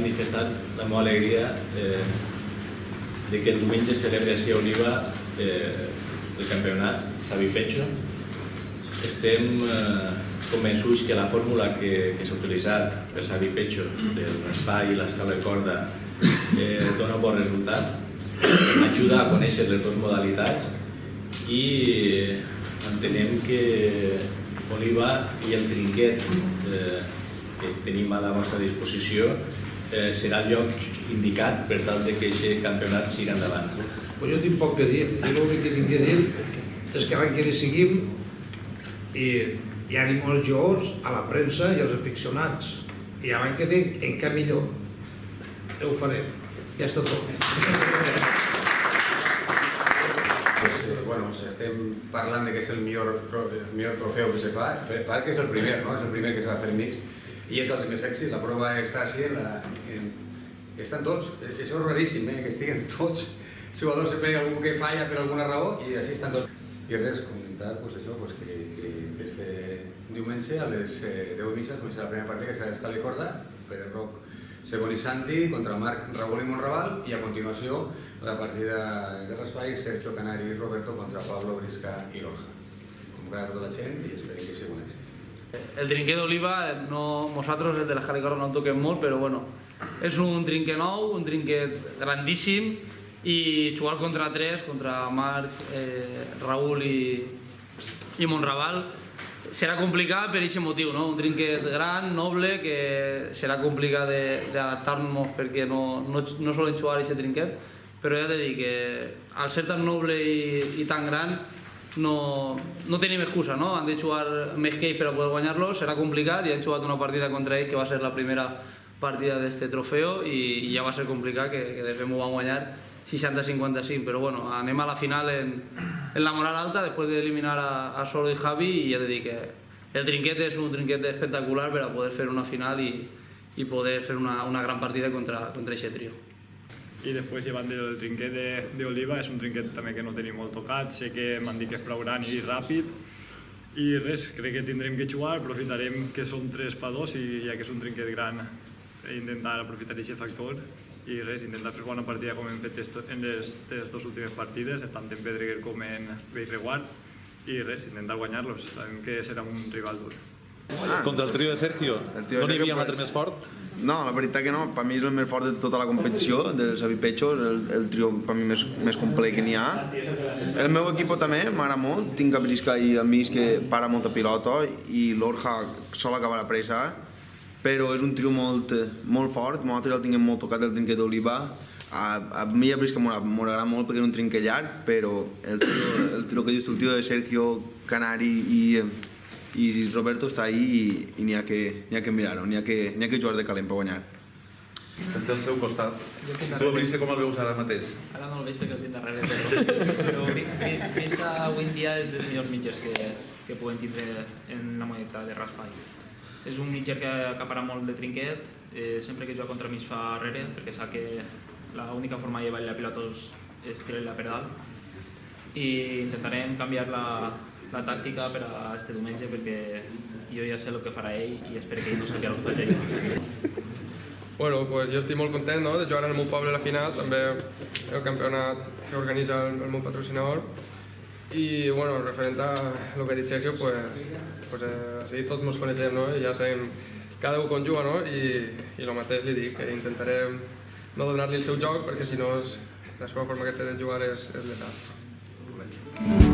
manifestar la meva alegria de que el diumenge celebri així a Oliva el campionat Xavi Pecho. Estem convençuts que la fórmula que s'ha utilitzat per Xavi Pecho del raspall i l'escala de corda dona un bon resultat, ajuda a conèixer les dues modalitats i entenem que Oliva i el trinquet que tenim a la nostra disposició serà el lloc indicat per tal que aquest campionat sigui endavant. Jo tinc poc que dir. Jo l'únic que tinc que dir és que l'any que ve seguim i animo als jugadors, a la premsa i als aficionats. I l'any que ve encara millor. Ho farem. Ja està tot. Estem parlant que és el millor trofeu que se fa, perquè és el primer, és el primer que se va fer mixt i és el més èxit, la prova està així, estan tots, això és raríssim, que estiguen tots, els jugadors sempre hi ha algú que falla per alguna raó i així estan tots. I res, comentar que este diumenge a les 10:30 comença la primera partida que serà d'escala i corda, Pere Roc, Segon i Santi contra Marc, Raül i Monraval, i a continuació la partida de raspall Sergio Canari i Roberto contra Pablo Brisca i Lorja. Convocar a tota la gent i esperem que sigui un èxit. El trinquet d'Oliva, nosaltres el de l'escala i corda no el toquem molt, però bueno, és un trinquet nou, un trinquet grandíssim i jugar contra tres, contra Marc, Raül i Monraval, serà complicat per aquest motiu, un trinquet gran, noble, que serà complicat d'adaptar-nos perquè no solen jugar aquest trinquet, però ja t'he dit que al ser tan noble i tan gran no tenim excusa, han de jugar més que ells per a poder guanyar-lo, serà complicat, ja hem jugat una partida contra ells que va ser la primera partida d'aquest trofeu i ja va ser complicat, que de fet m'ho van guanyar 60-55, però bueno, anem a la final en la moral alta després d'eliminar a Solo i Javi i ja t'he dit que el trinquet és un trinquet espectacular per a poder fer una final i poder fer una gran partida contra aquest trio. I després, llevant del trinquet d'Oliva, és un trinquet també que no tenim molt tocat, sé que m'han dit que és prou gran i ràpid i res, crec que tindrem que jugar, aprofitarem que som 3-2 i ja que és un trinquet gran intentar aprofitar aquest factor i res, intentar fer bona partida com hem fet en les dues últimes partides, tant en Pedreguer com en Bellreguard i res, intentar guanyar-los, sabem que serà un rival dur. Contra el trio de Sergio, no n'hi havia un altre més fort? No, la veritat que no, per mi és el més fort de tota la competició, del Xavi Pecho, el trio per mi més complet que n'hi ha. El meu equip també m'agrada molt, tinc a Brisca i a Mig que para molta pilota i l'Orja sol acabar a pressa, però és un trio molt fort, nosaltres el tinguem molt tocat del trinquet d'Oliva. A mi a Brisca m'agrada molt perquè és un trinquet llarg, però el trio que dius tu, el trio de Sergio, Canari i Roberto està ahí i n'hi ha que mirar-ho, n'hi ha que jugar de calent per guanyar. Té al seu costat. Tu, Brisca, com el veus ara mateix? Ara no el veig perquè el tinc darrere, però Brisca avui en dia és dels millors mitgers que poden tindre en la modalitat de raspall. És un mitger que acapara molt de trinquet, sempre que juga contra mig fa darrere, perquè sap que l'única forma de llevar la pilota és tirar-la per dalt i intentarem canviar la tàctica per a este diumenge perquè jo ja sé el que farà ell i espero que ell no sàpiga el que faig ell. Bueno, pues jo estic molt content de jugar en el meu poble a la final, també el campionat que organitza el meu patrocinador i bueno, referent a el que ha dit Sergio, així tots ens coneixem i ja sabem cada un com juga i el mateix li dic, que intentarem no donar-li el seu joc perquè si no la seva forma que té de jugar és letal.